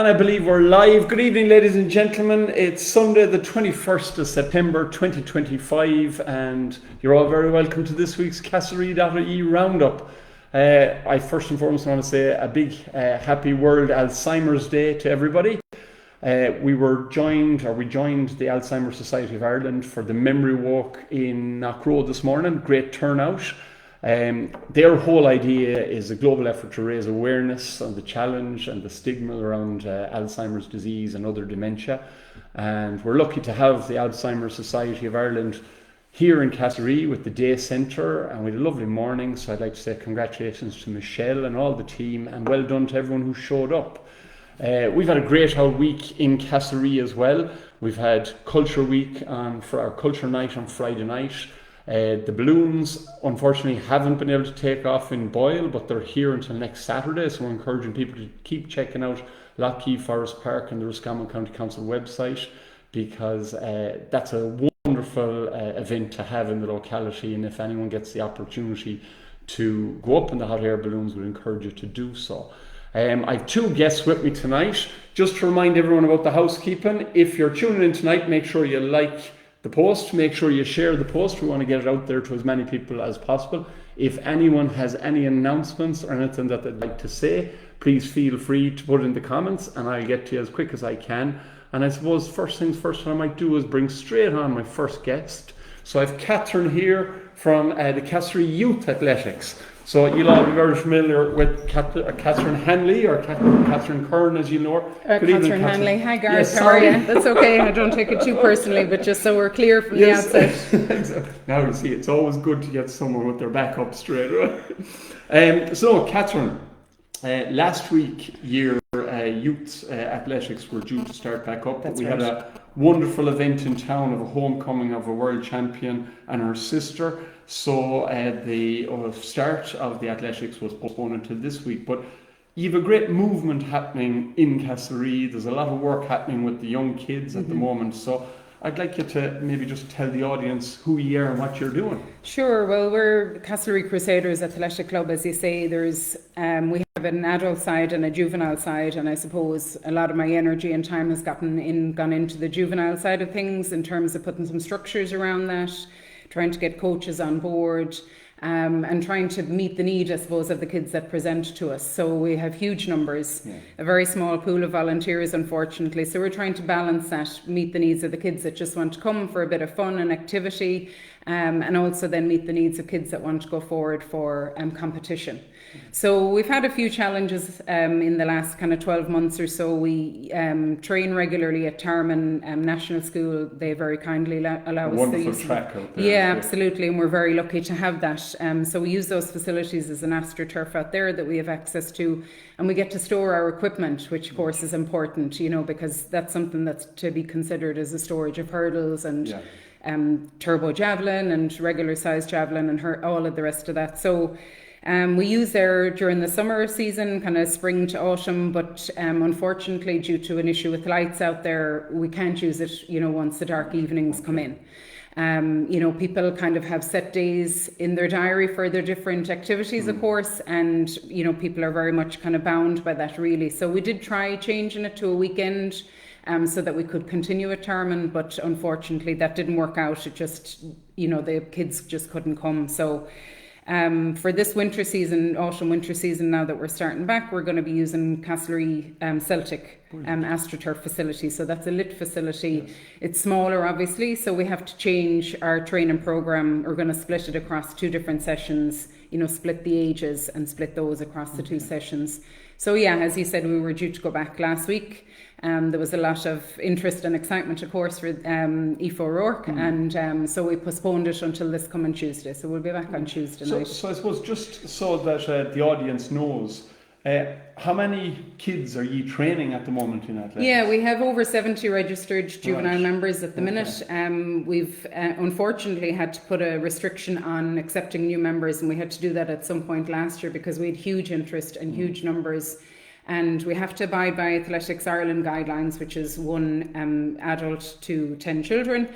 And I believe we're live. Good evening, ladies and gentlemen. It's Sunday, the 21st of September 2025, and you're all very welcome to this week's Castlerea Roundup. I first and foremost want to say a big happy World Alzheimer's Day to everybody. We joined the Alzheimer's Society of Ireland for the Memory Walk in Knockroad this morning. Great turnout. Their whole idea is a global effort to raise awareness on the challenge and the stigma around Alzheimer's disease and other dementia. And we're lucky to have the Alzheimer's Society of Ireland here in Castlerea with the day centre, and we had a lovely morning. So I'd like to say congratulations to Michelle and all the team, and well done to everyone who showed up. We've had a great old week in Castlerea as well. We've had Culture Week for our Culture Night on Friday night. The balloons unfortunately haven't been able to take off in Boyle, but they're here until next Saturday, so we're encouraging people to keep checking out Lockheed Forest Park and the Roscommon County Council website, because that's a wonderful event to have in the locality, and if anyone gets the opportunity to go up in the hot air balloons, we'd encourage you to do so. I have two guests with me tonight. Just to remind everyone about the housekeeping, if you're tuning in tonight, make sure you like the post, make sure you share the post. We want to get it out there to as many people as possible. If anyone has any announcements or anything that they'd like to say, please feel free to put it in the comments and I'll get to you as quick as I can. And I suppose first things first, what I might do is bring straight on my first guest. So I have Catherine here from the Castlerea Youth Athletics. So you'll all be very familiar with Catherine Hanley, or Catherine Kern, as you know her. Good evening, Hanley. Hi, Gareth. Yes, how are you? That's okay. I don't take it too personally, but just so we're clear from the outset. Now you see, it's always good to get someone with their back up straight away. So, Catherine, last week, youth athletics were due to start back up, but we had a wonderful event in town of a homecoming of a world champion and her sister. So the start of the athletics was postponed until this week. But you have a great movement happening in Castlerea. There's a lot of work happening with the young kids at the moment. So I'd like you to maybe just tell the audience who you are and what you're doing. Sure. Well, we're Castlerea Crusaders Athletic Club, as you say. There's we have an adult side and a juvenile side, and I suppose a lot of my energy and time has gone into the juvenile side of things in terms of putting some structures around that, trying to get coaches on board, and trying to meet the need, I suppose, of the kids that present to us. So we have huge numbers, a very small pool of volunteers, unfortunately. So we're trying to balance that, meet the needs of the kids that just want to come for a bit of fun and activity, and also then meet the needs of kids that want to go forward for competition. So we've had a few challenges in the last kind of 12 months or so. We train regularly at Tarman National School. They very kindly allow us to use track out there. Yeah, absolutely, and we're very lucky to have that. So we use those facilities as an AstroTurf out there that we have access to, and we get to store our equipment, which of course is important, because that's something that's to be considered as a storage of hurdles and turbo javelin and regular size javelin and all of the rest of that. So we use there during the summer season, kind of spring to autumn, but unfortunately, due to an issue with lights out there, we can't use it, once the dark evenings come in. People kind of have set days in their diary for their different activities, of course, and, people are very much kind of bound by that, really. So we did try changing it to a weekend so that we could continue at Tarman, but unfortunately that didn't work out. It just, the kids just couldn't come. So for this autumn-winter season, now that we're starting back, we're going to be using Castlerea Celtic AstroTurf facility. So that's a lit facility. Yes. It's smaller, obviously, so we have to change our training program. We're going to split it across two different sessions, split the ages and split those across the two sessions. So yeah, as you said, we were due to go back last week. There was a lot of interest and excitement, of course, for Aoife O'Rourke, and so we postponed it until this coming Tuesday. So we'll be back on Tuesday night. So I suppose just so that the audience knows, how many kids are you training at the moment in athletics? Yeah, we have over 70 registered juvenile members at the minute. We've unfortunately had to put a restriction on accepting new members, and we had to do that at some point last year because we had huge interest and huge numbers. And we have to abide by Athletics Ireland guidelines, which is 1 adult to 10 children.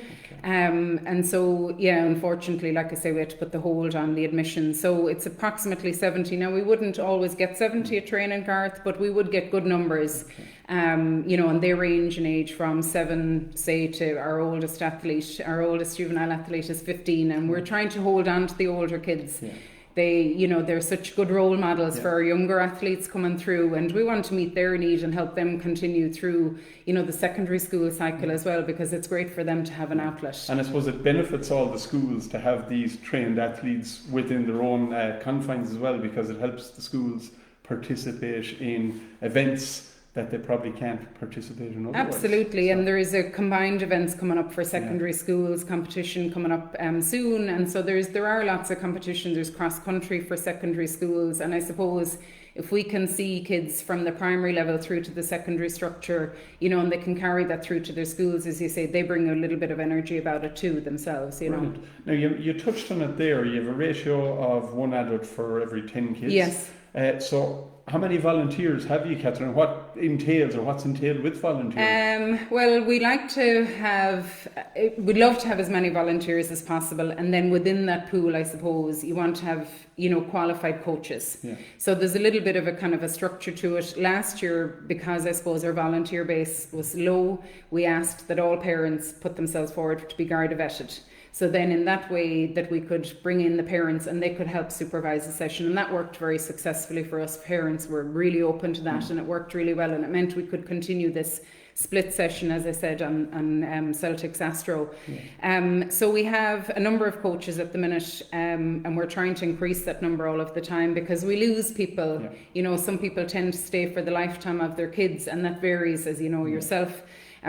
And so, yeah, unfortunately, like I say, we had to put the hold on the admission. So it's approximately 70. Now, we wouldn't always get 70 at training, Gareth, but we would get good numbers. You know, and they range in age from 7, say, to our oldest athlete. Our oldest juvenile athlete is 15, and we're trying to hold on to the older kids. They, you know, they're such good role models for our younger athletes coming through, and we want to meet their need and help them continue through, you know, the secondary school cycle as well, because it's great for them to have an outlet. And I suppose it benefits all the schools to have these trained athletes within their own confines as well, because it helps the schools participate in events that they probably can't participate in otherwise. Absolutely, and there is a combined events coming up for secondary schools, competition coming up soon, and so there are lots of competition. There's cross country for secondary schools, and I suppose if we can see kids from the primary level through to the secondary structure, you know, and they can carry that through to their schools, as you say, they bring a little bit of energy about it too themselves, you know. Now you touched on it there. You have a ratio of 1 adult for every 10 kids. Yes. So how many volunteers have you, Catherine? What's entailed with volunteers? Well, we'd love to have as many volunteers as possible, and then within that pool, I suppose, you want to have, you know, qualified coaches. So there's a little bit of a kind of a structure to it. Last year, because I suppose our volunteer base was low, we asked that all parents put themselves forward to be Garda vetted. So then in that way that we could bring in the parents and they could help supervise the session, and that worked very successfully for us. Parents were really open to that and it worked really well, and it meant we could continue this split session, as I said, on Celtics Astro. So we have a number of coaches at the minute, and we're trying to increase that number all of the time, because we lose people. You know, some people tend to stay for the lifetime of their kids, and that varies, as you know yourself.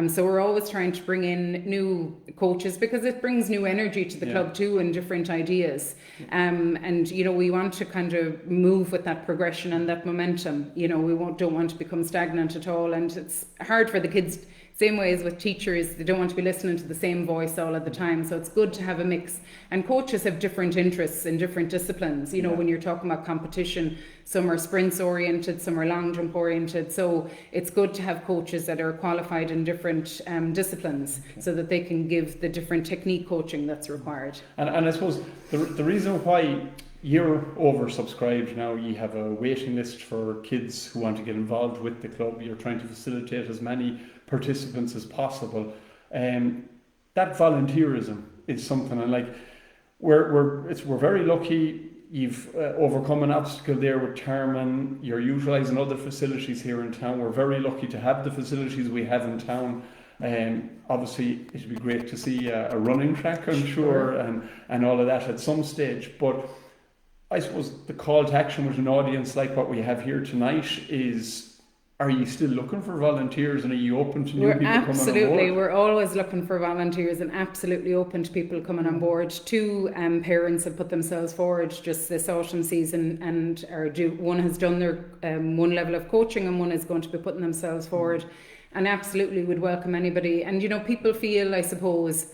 So we're always trying to bring in new coaches, because it brings new energy to the club too, and different ideas. And, you know, we want to kind of move with that progression and that momentum. You know, don't want to become stagnant at all. And it's hard for the kids, same way as with teachers, they don't want to be listening to the same voice all of the time. So it's good to have a mix. And coaches have different interests in different disciplines. You know, when you're talking about competition, some are sprints oriented, some are long jump oriented. So it's good to have coaches that are qualified in different disciplines, so that they can give the different technique coaching that's required. And I suppose the reason why you're oversubscribed now, you have a waiting list for kids who want to get involved with the club. You're trying to facilitate as many participants as possible. That volunteerism is something, and like we're very lucky. You've overcome an obstacle there with Tarman. You're utilising other facilities here in town. We're very lucky to have the facilities we have in town. Obviously, it'd be great to see a running track, I'm sure, and all of that at some stage. But I suppose the call to action with an audience like what we have here tonight is, are you still looking for volunteers, and are you open to new people coming on board? Absolutely, we're always looking for volunteers and absolutely open to people coming on board. 2 parents have put themselves forward just this autumn season, and one has done their 1 level of coaching, and one is going to be putting themselves forward. And absolutely would welcome anybody. And, you know, people feel, I suppose,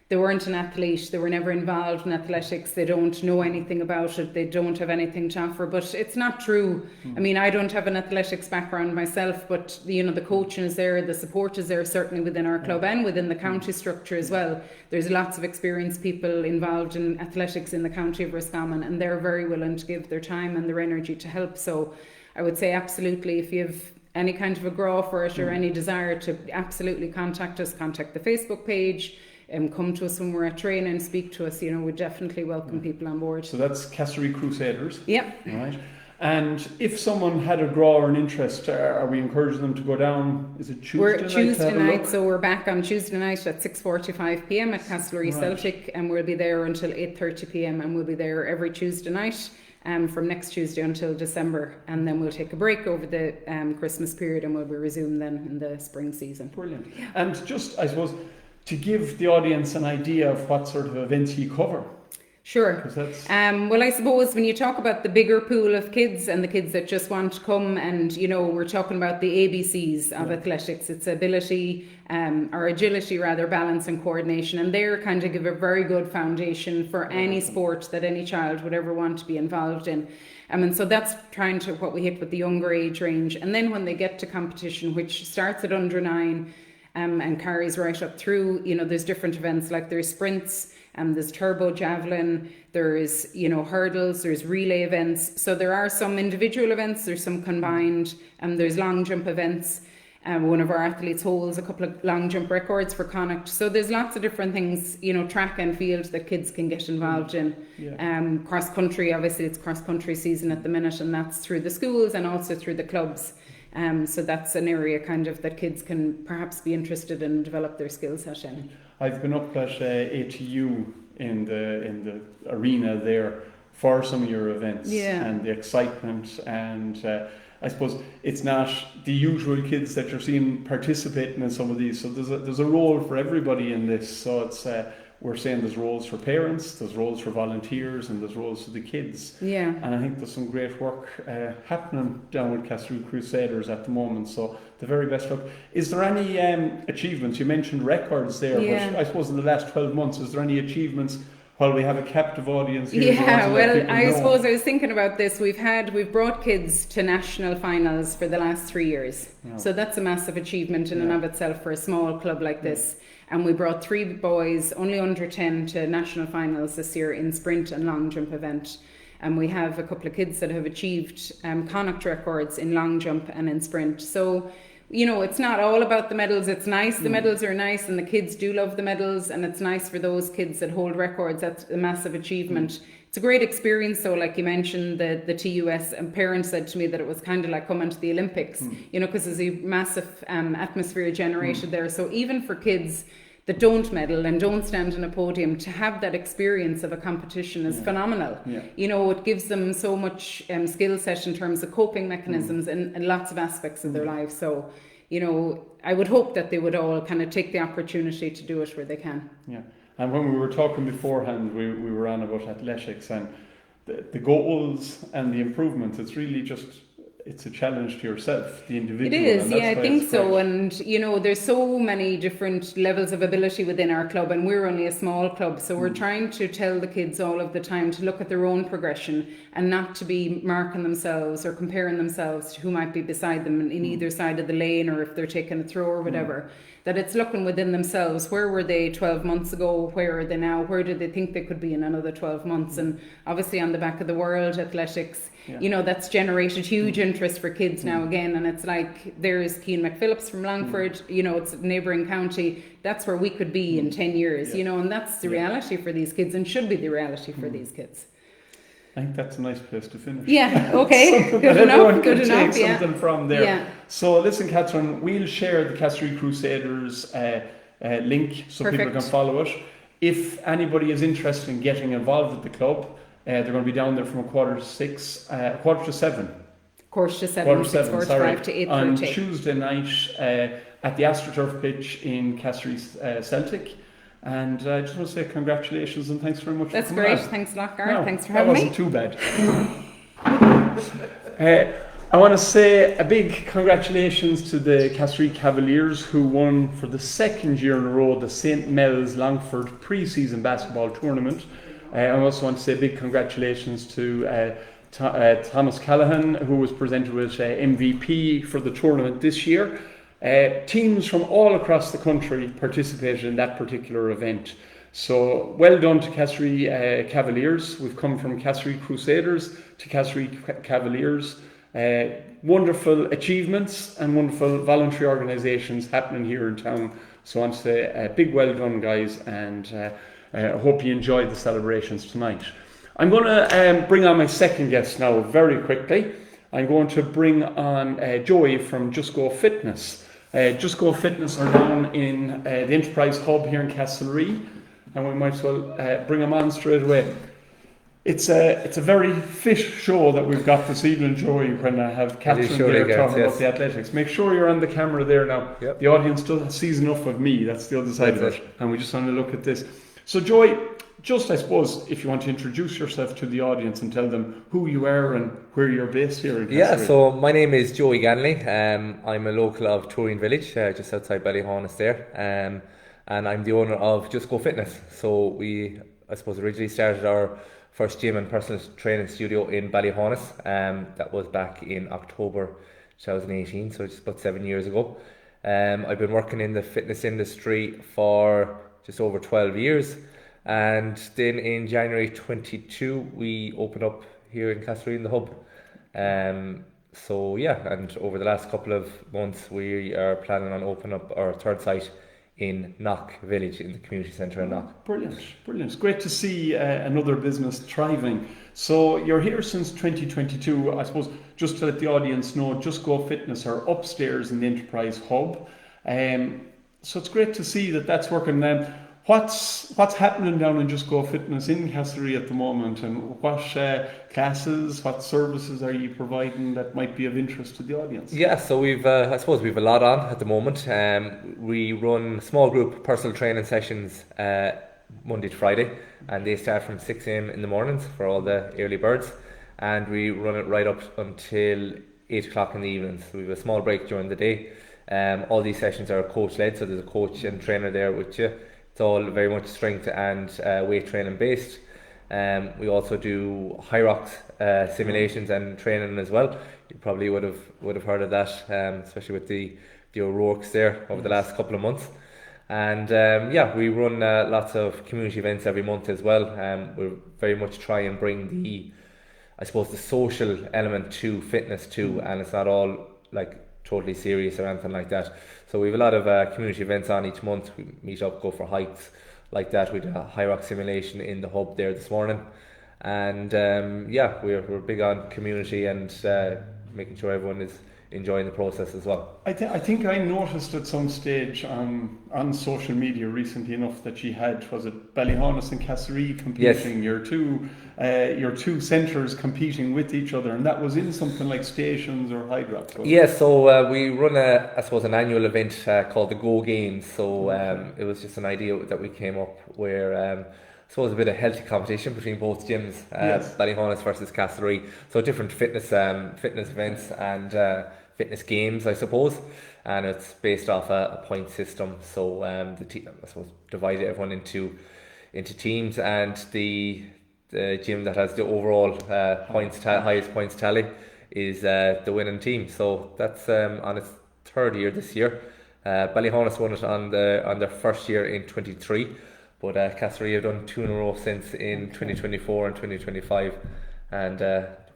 they weren't an athlete, they were never involved in athletics, they don't know anything about it, they don't have anything to offer, but it's not true. I mean, I don't have an athletics background myself, but, you know, the coaching is there, the support is there, certainly within our club and within the county structure as well. There's lots of experienced people involved in athletics in the county of Roscommon, and they're very willing to give their time and their energy to help. So I would say absolutely, if you have any kind of a grow for it or any desire to, absolutely contact us, contact the Facebook page, and come to us when we're at training and speak to us. You know, we definitely welcome people on board. So that's Castlerea Crusaders. Yep. Right. And if someone had a grow or an interest, are we encouraging them to go down? Is it Tuesday night? We're Tuesday night, so we're back on Tuesday night at 6:45 p.m. at Castlerea Celtic, and we'll be there until 8:30 p.m. and we'll be there every Tuesday night. From next Tuesday until December, and then we'll take a break over the Christmas period, and we'll be resumed then in the spring season. Brilliant. And just, I suppose, to give the audience an idea of what sort of events you cover. Sure. Well, I suppose when you talk about the bigger pool of kids and the kids that just want to come, and, you know, we're talking about the ABCs of athletics. It's ability, or agility rather, balance and coordination, and they're kind of give a very good foundation for any sport that any child would ever want to be involved in. And so that's trying to what we hit with the younger age range. And then when they get to competition, which starts at under 9 and carries right up through, there's different events, like there's sprints, there's turbo javelin, there's, hurdles, there's relay events. So there are some individual events, there's some combined, there's long jump events. One of our athletes holds a couple of long jump records for Connacht. So there's lots of different things, track and field that kids can get involved in. Yeah. Cross country, obviously it's cross country season at the minute, and that's through the schools and also through the clubs. So that's an area kind of that kids can perhaps be interested in and develop their skill set in. I've been up at ATU in the arena there for some of your events, and the excitement, and I suppose it's not the usual kids that you're seeing participating in some of these. So there's a role for everybody in this. So it's we're saying there's roles for parents, there's roles for volunteers, and there's roles for the kids. Yeah. And I think there's some great work happening down with Castlerea Crusaders at the moment. So the very best luck. Is there any achievements? You mentioned records there, but I suppose in the last 12 months, is there any achievements while we have a captive audience here? Yeah, well, I suppose I was thinking about this. We've brought kids to national finals for the last 3 years. Yeah. So that's a massive achievement in and of itself for a small club like this. And we brought 3 boys, only under 10, to national finals this year in sprint and long jump event. And we have a couple of kids that have achieved Connacht records in long jump and in sprint. So, it's not all about the medals. It's nice. The medals are nice, and the kids do love the medals, and it's nice for those kids that hold records. That's a massive achievement. It's a great experience, though. Like you mentioned, the TUS, and parents said to me that it was kind of like coming to the Olympics, because there's a massive atmosphere generated there. So even for kids that don't medal and don't stand on a podium, to have that experience of a competition is phenomenal. Yeah. It gives them so much skill set in terms of coping mechanisms and lots of aspects of their life. So, I would hope that they would all kind of take the opportunity to do it where they can. Yeah. And when we were talking beforehand, we were on about athletics and the goals and the improvements. It's really just, it's a challenge to yourself, the individual. It is, I think so. And, there's so many different levels of ability within our club, and we're only a small club. So we're trying to tell the kids all of the time to look at their own progression and not to be marking themselves or comparing themselves to who might be beside them in either side of the lane, or if they're taking a throw or whatever. That it's looking within themselves. Where were they 12 months ago? Where are they now? Where do they think they could be in another 12 months? And obviously on the back of the World Athletics, that's generated huge interest for kids now again. And it's like, there's Cian McPhillips from Longford, it's a neighbouring county. That's where we could be in 10 years, and that's the reality for these kids, and should be the reality for these kids. I think that's a nice place to finish. Yeah, okay. Good enough. Good enough. Take something from there. Yeah. So listen, Catherine, we'll share the Castlerea Crusaders link so people can follow it. If anybody is interested in getting involved with the club, they're going to be down there from 7:15. Quarter to 7, 6:45 to 8:30. On Tuesday night at the AstroTurf pitch in Castlerea Celtic. And I just want to say congratulations and thanks very much for coming. That's great. Thanks a lot, Gareth. No, thanks for having me. That wasn't too bad. I want to say a big congratulations to the Castlerea Cavaliers, who won for the second year in a row the St. Mel's Longford pre-season basketball tournament. I also want to say big congratulations to Thomas Callaghan, who was presented with MVP for the tournament this year. Teams from all across the country participated in that particular event. So well done to Castlerea Cavaliers. We've come from Castlerea Crusaders to Castlerea Cavaliers. Wonderful achievements and wonderful voluntary organisations happening here in town. So I want to say a big well done, guys, and I hope you enjoyed the celebrations tonight. I'm going to bring on my second guest now very quickly. I'm going to bring on Joey from Just Go Fitness. Just Go Fitness are down in the Enterprise Hub here in Castlerea, and we might as well bring them on straight away. It's a very fit show that we've got this evening, Joey, when I have Catherine there talking about the athletics. Make sure you're on the camera there now. Yep. The audience still sees enough of me, that's the other side of it, and we just want to look at this. So Joey, just I suppose if you want to introduce yourself to the audience and tell them who you are and where you're based here in Castlerea. Yeah, so my name is Joey Ganly. I'm a local of Turin Village, just outside Ballyhonus there, and I'm the owner of Just Go Fitness. So we, I suppose, originally started our first gym and personal training studio in Ballyhonus. That was back in October 2018, so just about 7 years ago. I've been working in the fitness industry for just over 12 years, and then in January 22 we opened up here in Castlerea in the hub. So yeah, and over the last couple of months we are planning on opening up our third site in Knock Village, in the community centre in Knock. Brilliant, brilliant. It's great to see another business thriving. So you're here since 2022. I suppose just to let the audience know, Just Go Fitness are upstairs in the Enterprise Hub. So it's great to see that that's working. What's happening down in Just Go Fitness in Castlerea at the moment, and what classes, what services are you providing that might be of interest to the audience? Yeah, so I suppose we've a lot on at the moment. We run small group personal training sessions Monday to Friday, and they start from 6 a.m. in the mornings for all the early birds, and we run it right up until 8 o'clock in the evenings. So we have a small break during the day. All these sessions are coach led, so there's a coach and trainer there with you. It's all very much strength and weight training based. We also do high rocks simulations and training as well. You probably would have heard of that, especially with the O'Rourke's there over the last couple of months. And yeah, we run lots of community events every month as well. We very much try and bring the social element to fitness too, and it's not all like totally serious or anything like that. So we have a lot of community events on each month. We meet up, go for hikes like that. We did a high rock simulation in the hub there this morning, and yeah, we're big on community and making sure everyone is enjoying the process as well. I think I noticed at some stage on social media recently enough that you had, was it Ballyhonus and Castlerea competing? Yes. Your two centres competing with each other, and that was in something like stations or high rocks. Yeah, so we run an annual event called the Go Games. So it was just an idea that we came up where I suppose a bit of healthy competition between both gyms, Yes. Ballyhonus versus Castlerea. So different fitness events and fitness games, I suppose. And it's based off a point system. So I suppose divided everyone into teams, and the gym that has the overall highest points tally is the winning team. So that's on its third year this year. Ballyhonus won it on their first year in 23. But Castlerea have done 2 in a row since in 2024 and 2025, and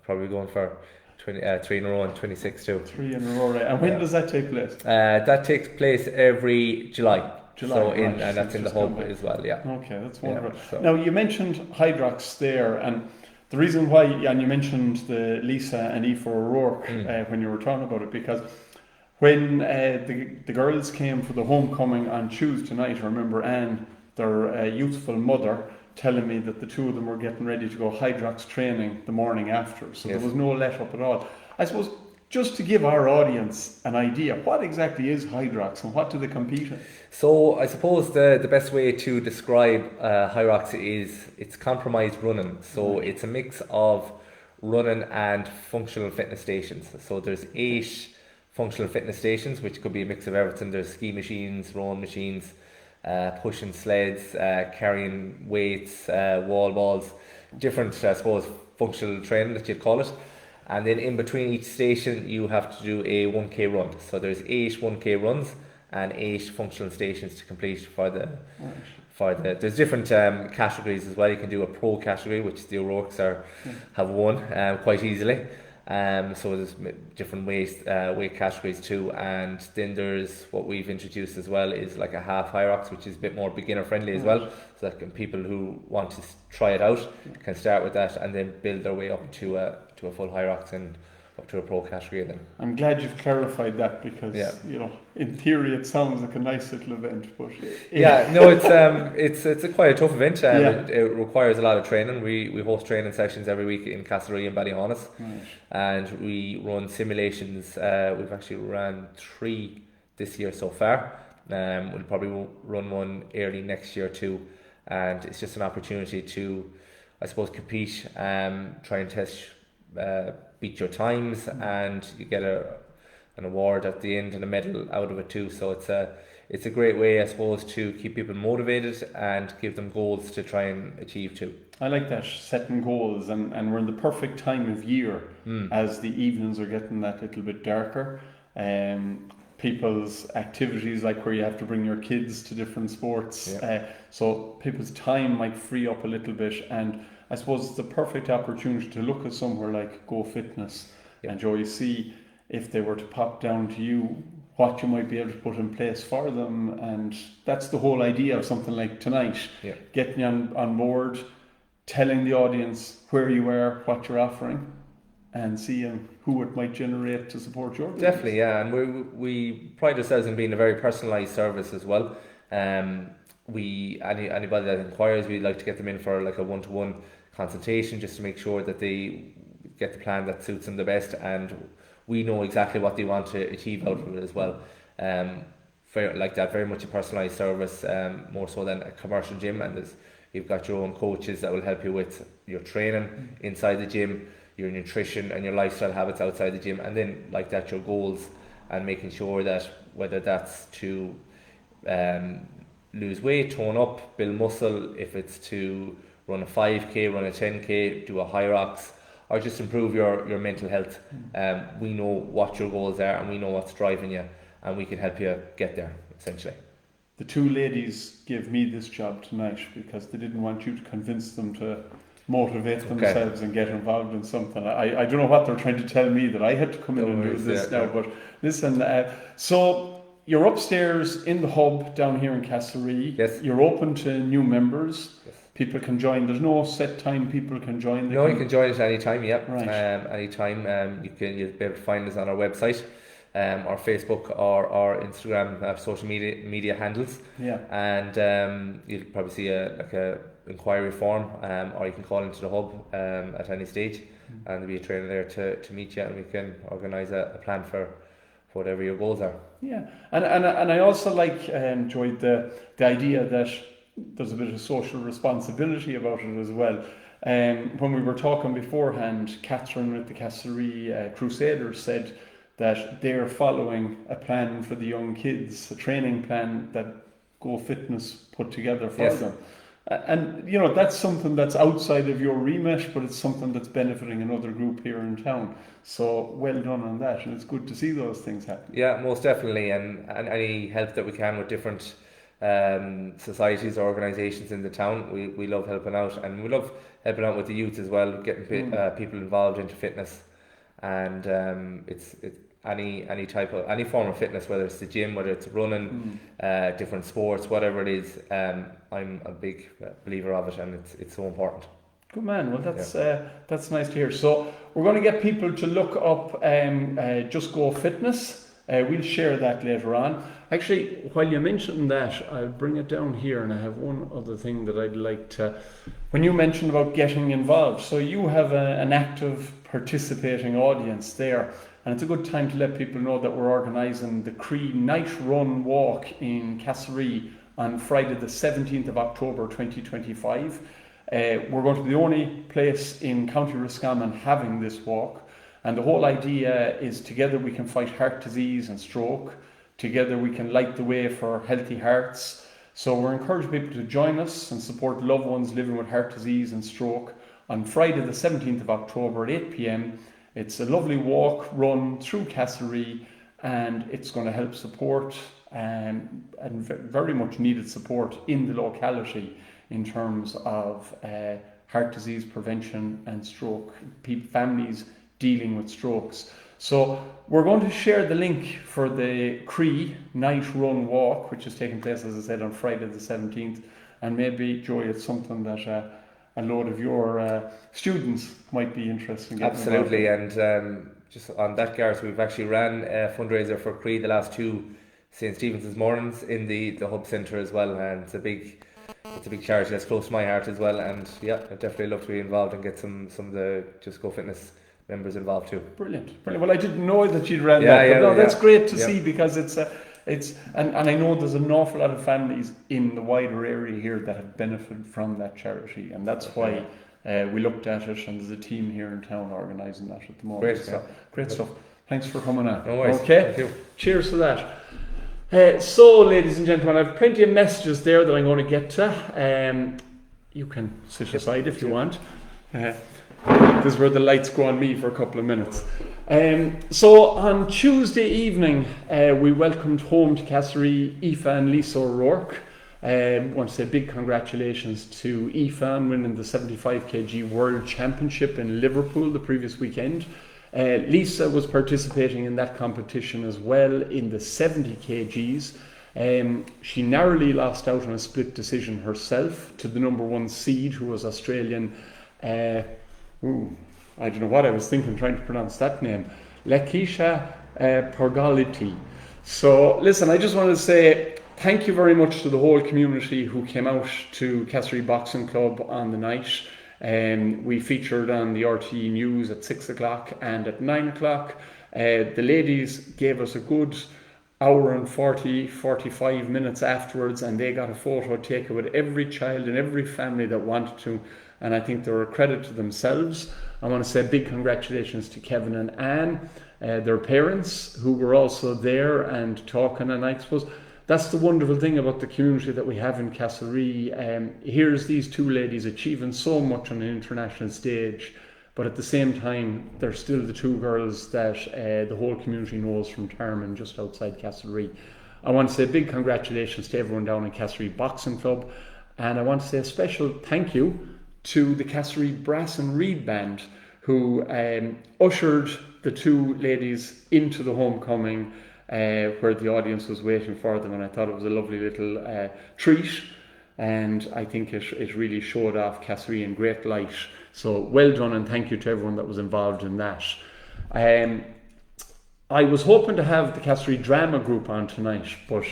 probably going for 3 in a row and 26 too. 3 in a row, right? And when does that take place? That takes place every July. So right. and that's in the hub as well, yeah. Okay, that's wonderful. Yeah, so. Now you mentioned Hydrox there, and the reason why, and you mentioned the Lisa and Aoife O'Rourke when you were talking about it, because when the girls came for the homecoming on Tuesday night, I remember Anne, their youthful mother, telling me that the two of them were getting ready to go Hydrox training the morning after. So Yes. There was no let up at all. I suppose just to give our audience an idea, what exactly is Hydrox and what do they compete in? So I suppose the best way to describe Hydrox is it's compromised running. So it's a mix of running and functional fitness stations. So there's 8 functional fitness stations, which could be a mix of everything. There's ski machines, rowing machines, pushing sleds, carrying weights, wall balls, different, I suppose, functional training that you'd call it. And then in between each station, you have to do a 1K run. So there's 8 1K runs and 8 functional stations to complete for the. There's different categories as well. You can do a pro category, which the O'Rourke's have won quite easily. So there's different weight categories too, and then there's what we've introduced as well is like a half high rocks, which is a bit more beginner friendly as well, so that people who want to try it out can start with that and then build their way up to a full high rocks and up to a pro category then. I'm glad you've clarified that, because in theory it sounds like a nice little event, but it's quite a tough event. It requires a lot of training. We host training sessions every week in Castlerea and Ballyhonus, and we run simulations. We've actually ran 3 this year so far. We'll probably run one early next year too, and it's just an opportunity to, I suppose, compete, try and test, beat your times, and you get an award at the end and a medal out of it too. So it's a great way, I suppose, to keep people motivated and give them goals to try and achieve too. I like that, setting goals, and we're in the perfect time of year as the evenings are getting that little bit darker. People's activities, like where you have to bring your kids to different sports, so people's time might free up a little bit, and I suppose it's the perfect opportunity to look at somewhere like Go Fitness and Joe, you see if they were to pop down to you, what you might be able to put in place for them, and that's the whole idea of something like tonight, getting you on board, telling the audience where you are, what you're offering, and seeing who it might generate to support your business. Definitely, yeah, and we pride ourselves in being a very personalised service as well. Anybody that inquires, we like to get them in for like a one-to-one consultation, just to make sure that they get the plan that suits them the best, and we know exactly what they want to achieve out of it as well. Very much a personalised service, more so than a commercial gym, and you've got your own coaches that will help you with your training inside the gym, your nutrition and your lifestyle habits outside the gym, and then your goals, and making sure that whether that's to lose weight, tone up, build muscle, if it's to run a 5k, run a 10k, do a high rocks, or just improve your mental health. We know what your goals are, and we know what's driving you, and we can help you get there, essentially. The two ladies gave me this job tonight because they didn't want you to convince them to motivate themselves and get involved in something. I don't know what they're trying to tell me, that I had to come in and do this now, but listen, so you're upstairs in the hub down here in Castlerea. Yes. You're open to new members. Yes. People can join. There's no set time people can join. You can join at any time, Right. Anytime. You'll be able to find us on our website, our Facebook or Instagram social media handles. Yeah. And you'll probably see a inquiry form, or you can call into the hub at any stage, and there'll be a trainer there to meet you, and we can organise a plan for whatever your goals are. Yeah, and I also enjoyed the idea that there's a bit of social responsibility about it as well. When we were talking beforehand, Catherine with the Castlerea Crusaders said that they're following a plan for the young kids, a training plan that Go Fitness put together for them. And that's something that's outside of your remit, but it's something that's benefiting another group here in town. So well done on that, and it's good to see those things happen. Yeah, most definitely, and any help that we can with different societies or organisations in the town, we love helping out, and we love helping out with the youth as well, getting people involved into fitness, and it's any form of fitness, whether it's the gym, whether it's running, different sports, whatever it is. I'm a big believer of it, and it's so important. Good man. Well, that's nice to hear. So we're going to get people to look up Just Go Fitness. We'll share that later on. Actually, while you mentioned that, I'll bring it down here, and I have one other thing that I'd like to. When you mentioned about getting involved, so you have an active participating audience there. And it's a good time to let people know that we're organising the Cree Night Run Walk in Castlerea on Friday the 17th of October 2025. We're going to be the only place in County Roscommon having this walk, and the whole idea is together we can fight heart disease and stroke, together we can light the way for healthy hearts. So we're encouraging people to join us and support loved ones living with heart disease and stroke on Friday the 17th of October at 8 p.m. It's a lovely walk, run through Castlerea, and it's going to help support and very much needed support in the locality in terms of heart disease prevention and stroke, families dealing with strokes. So we're going to share the link for the Cree Night Run Walk, which is taking place, as I said, on Friday the 17th, and maybe, Joey, it's something that a load of your students might be interested in. Absolutely, and just on that, Gareth, we've actually ran a fundraiser for Cree the last two St. Stephen's mornings in the Hub Centre as well, and it's a big charity that's close to my heart as well, and yeah, I'd definitely love to be involved and get some of the Just Go Fitness members involved too. Brilliant. Well, I didn't know that you'd ran that, but that's great to see, because it's and I know there's an awful lot of families in the wider area here that have benefited from that charity, and that's why we looked at it, and there's a team here in town organising that at the moment. Great stuff. Thanks for coming on. No worries. Okay. Thank you. Cheers to that. So, ladies and gentlemen, I have plenty of messages there that I'm going to get to. You can sit aside if you want. This is where the lights go on me for a couple of minutes. So on Tuesday evening, we welcomed home to Castlerea Aoife and Lisa O'Rourke. I want to say big congratulations to Aoife on winning the 75 kg World Championship in Liverpool the previous weekend. Lisa was participating in that competition as well in the 70 kgs. She narrowly lost out on a split decision herself to the number 1 seed, who was Australian. I don't know what I was thinking trying to pronounce that name. Lakeisha Porgaliti. So listen, I just wanted to say thank you very much to the whole community who came out to Castlerea Boxing Club on the night. We featured on the RTE News at 6 o'clock and at 9 o'clock. The ladies gave us a good hour and 45 minutes afterwards, and they got a photo taken with every child and every family that wanted to, and I think they're a credit to themselves. I want to say big congratulations to Kevin and Anne, their parents, who were also there and talking, and I suppose that's the wonderful thing about the community that we have in Castlerea. Here's these two ladies achieving so much on an international stage, but at the same time, they're still the two girls that the whole community knows from Tarman, just outside Castlerea. I want to say big congratulations to everyone down in Castlerea Boxing Club, and I want to say a special thank you to the Castlerea Brass and Reed Band, who ushered the two ladies into the homecoming, where the audience was waiting for them, and I thought it was a lovely little treat, and I think it really showed off Castlerea in great light. So well done, and thank you to everyone that was involved in that. I was hoping to have the Castlerea Drama Group on tonight, but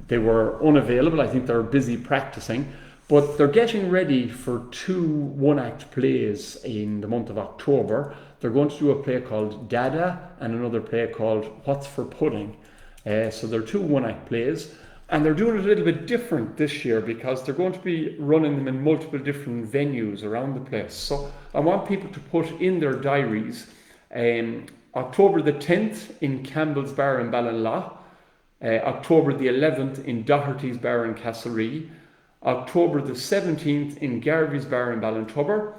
they were unavailable. I think they're busy practicing, but they're getting ready for 2 one-act plays in the month of October. They're going to do a play called Dada and another play called What's for Pudding. So they're 2 one-act plays. And they're doing it a little bit different this year because they're going to be running them in multiple different venues around the place. So I want people to put in their diaries October the 10th in Campbell's Bar in Ballinlaw, October the 11th in Doherty's Bar in Castlerea, October the 17th in Garvey's Bar in Ballintubber,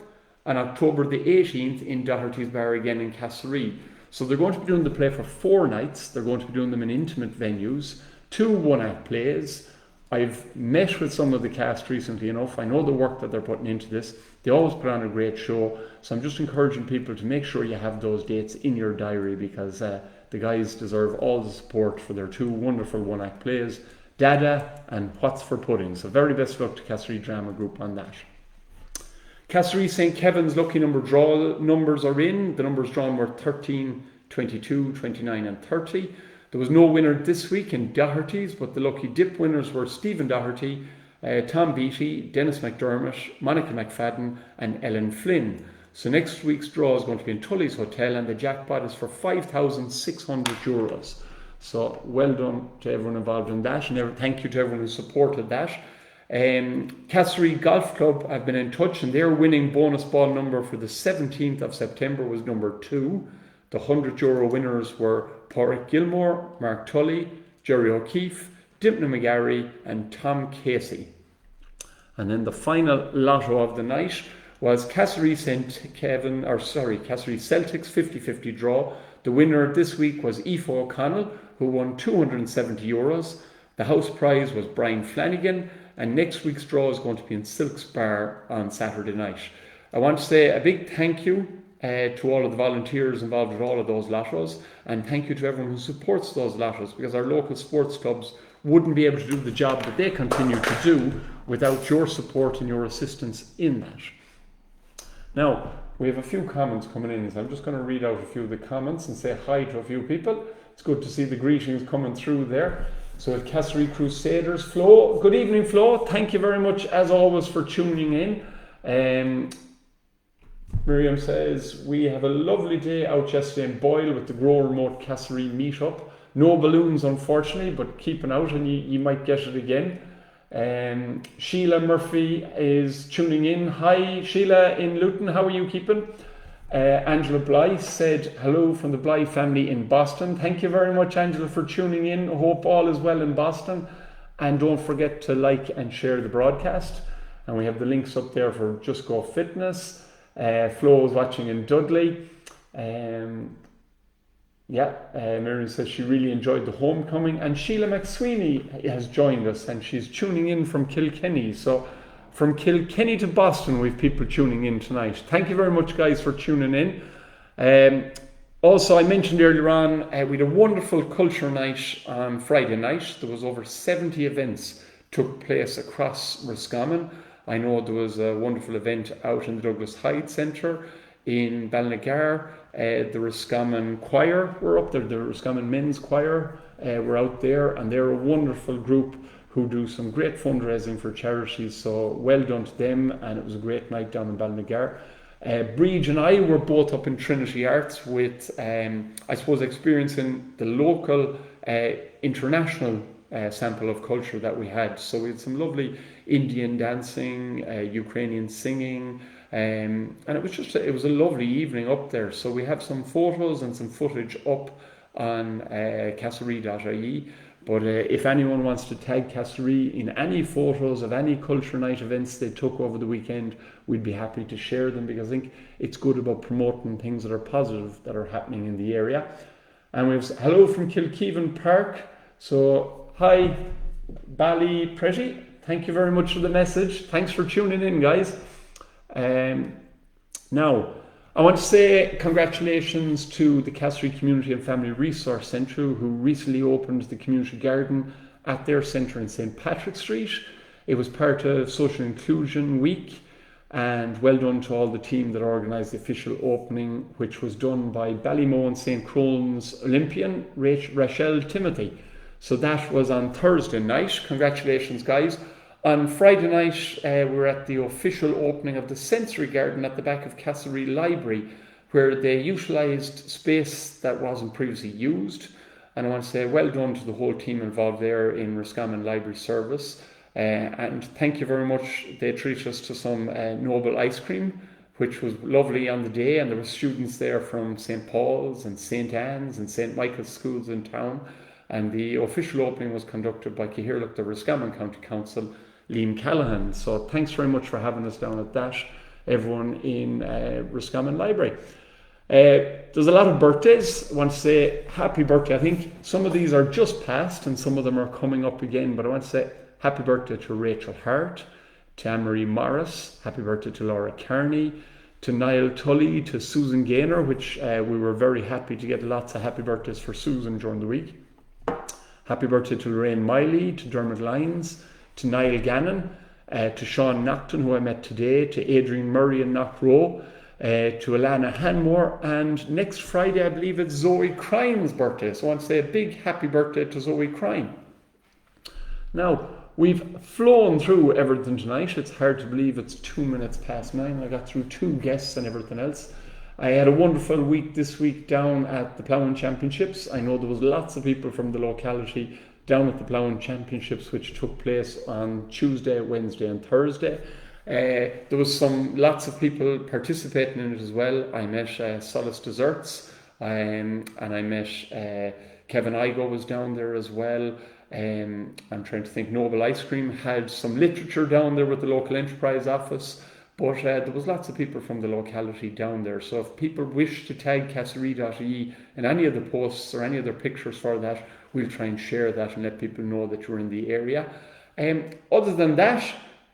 and October the 18th in Doherty's Bar again in Castlerea. So they're going to be doing the play for 4 nights. They're going to be doing them in intimate venues. 2 one-act plays. I've met with some of the cast recently enough. I know the work that they're putting into this. They always put on a great show. So I'm just encouraging people to make sure you have those dates in your diary, because the guys deserve all the support for their 2 wonderful one-act plays, Dada and What's for Pudding. So very best luck to Castlerea Drama Group on that. Castlerea St. Kevin's lucky number draw numbers are in. The numbers drawn were 13, 22, 29 and 30. There was no winner this week in Doherty's, but the lucky dip winners were Stephen Doherty, Tom Beattie, Dennis McDermott, Monica McFadden and Ellen Flynn. So next week's draw is going to be in Tully's Hotel, and the jackpot is for €5,600. So well done to everyone involved in that, and thank you to everyone who supported that. Castlerea Golf Club have been in touch, and their winning bonus ball number for the 17th of September was number 2. The €100 winners were Porrick Gilmore, Mark Tully, Jerry O'Keefe, Dimpna McGarry and Tom Casey. And then the final lotto of the night was Castlerea Celtics 50-50 draw. The winner this week was Aoife O'Connell, who won €270. The house prize was Brian Flanagan, and next week's draw is going to be in Silk's Bar on Saturday night. I want to say a big thank you to all of the volunteers involved with all of those lottos, and thank you to everyone who supports those lottos, because our local sports clubs wouldn't be able to do the job that they continue to do without your support and your assistance in that. Now, we have a few comments coming in, so I'm just going to read out a few of the comments and say hi to a few people. It's good to see the greetings coming through there. So at Castlerea Crusaders, Flo, good evening Flo, thank you very much as always for tuning in. Miriam says, we have a lovely day out yesterday in Boyle with the Grow Remote Castlerea meetup. No balloons unfortunately, but keeping out and you might get it again. Sheila Murphy is tuning in. Hi Sheila in Luton, how are you keeping? Angela Blythe said hello from the Blythe family in Boston. Thank you very much Angela for tuning in. I hope all is well in Boston, and don't forget to like and share the broadcast. and we have the links up there for Just Go Fitness. Flo is watching in Dudley. Miriam says she really enjoyed the homecoming, and Sheila McSweeney has joined us, and she's tuning in from Kilkenny. So from Kilkenny to Boston, we've people tuning in tonight. Thank you very much, guys, for tuning in. Also, I mentioned earlier on, we had a wonderful culture night on Friday night. There was over 70 events took place across Roscommon. I know there was a wonderful event out in the Douglas Hyde Centre in Balnagar. The Roscommon Choir were up there, the Roscommon Men's Choir were out there, and they're a wonderful group who do some great fundraising for charities, so well done to them, and it was a great night down in Balnagar. Bridge and I were both up in Trinity Arts with, I suppose, experiencing the local international sample of culture that we had. So we had some lovely Indian dancing, Ukrainian singing, and it was a lovely evening up there. So we have some photos and some footage up on castlerea.ie. But if anyone wants to tag Castlerea in any photos of any culture night events they took over the weekend, we'd be happy to share them, because I think it's good about promoting things that are positive that are happening in the area. And we have hello from Kilkeevan Park. So hi, Bally Pretty. Thank you very much for the message. Thanks for tuning in, guys. Now, I want to say congratulations to the Castlerea Community and Family Resource Centre, who recently opened the community garden at their centre in St. Patrick Street. It was part of Social Inclusion Week, and well done to all the team that organised the official opening, which was done by Ballymo and St. Crone's Olympian Rachel Timothy. So that was on Thursday night. Congratulations, guys. On Friday night, we were at the official opening of the sensory garden at the back of Castlerea Library, where they utilised space that wasn't previously used. And I want to say well done to the whole team involved there in Roscommon Library Service. And thank you very much. They treated us to some Noble ice cream, which was lovely on the day. And there were students there from St. Paul's and St. Anne's and St. Michael's schools in town. And the official opening was conducted by Cahirlock, the Roscommon County Council, Liam Callahan. So thanks very much for having us down at that, everyone in Roscommon Library. There's a lot of birthdays. I want to say happy birthday. I think some of these are just past and some of them are coming up again, but I want to say happy birthday to Rachel Hart, to Anne-Marie Morris, happy birthday to Laura Carney, to Niall Tully, to Susan Gaynor, which we were very happy to get lots of happy birthdays for Susan during the week. Happy birthday to Lorraine Miley, to Dermot Lyons, to Niall Gannon, to Sean Nocton, who I met today, to Adrian Murray in Knockrow, to Alana Hanmore, and next Friday I believe it's Zoe Crime's birthday, so I want to say a big happy birthday to Zoe Crime. Now, we've flown through everything tonight. It's hard to believe it's 2 minutes past 9. I got through 2 guests and everything else. I had a wonderful week this week down at the Ploughing Championships. I know there was lots of people from the locality down at the Ploughing Championships, which took place on Tuesday, Wednesday and Thursday. There was lots of people participating in it as well. I met Solace Desserts, and I met Kevin Igo was down there as well. I'm trying to think, Noble Ice Cream had some literature down there with the local enterprise office, but there was lots of people from the locality down there. So if people wish to tag castlerea.ie in any of the posts or any of their pictures for that, we'll try and share that and let people know that you're in the area. Other than that,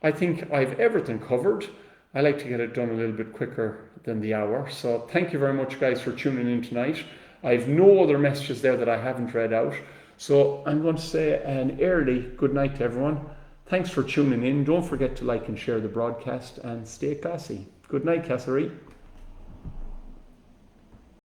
I think I've everything covered. I like to get it done a little bit quicker than the hour. So thank you very much, guys, for tuning in tonight. I have no other messages there that I haven't read out. So I'm going to say an early good night to everyone. Thanks for tuning in. Don't forget to like and share the broadcast and stay classy. Good night, Castlerea.